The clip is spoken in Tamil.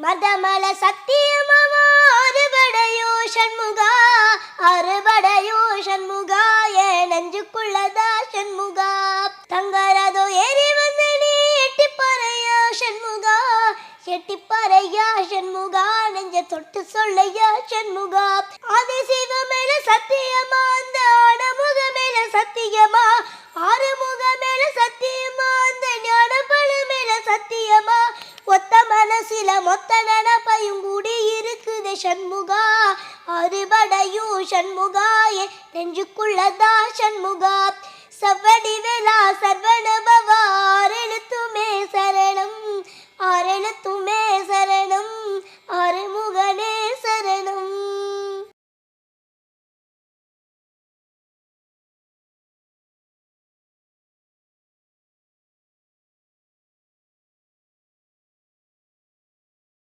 மதமல சத்தியமாவா அறுபடையோ சண்முகா, அறுபடையோ சண்முகா, என் நெஞ்சுக்குள்ளதா சண்முகா. தங்கரதோ ஏறி வந்து நீ எட்டிப்பாறையா சண்முகா, எட்டிப்பாறையா சண்முகா, நெஞ்ச தொட்டு சொல்லையா சண்முகா. ஆதி சிவ மேல சத்தியமா, அந்த ஆடமுக மேல சத்தியமா, ஆறுமுக மேல சத்தியமா, அந்த ஞானபல மேல சத்தியமா, ஒத்த மனசில மொத்த நனப்பையும் கூடி இருக்குது சண்முகா, அறுபடையும் சண்முகா, என் நெஞ்சுக்குள்ளதா சண்முகா. சவ்வடி வேளா சர்வணபவா, ஆறெழுத்துமே சரணம், ஆறெழுத்துமே சரணம்.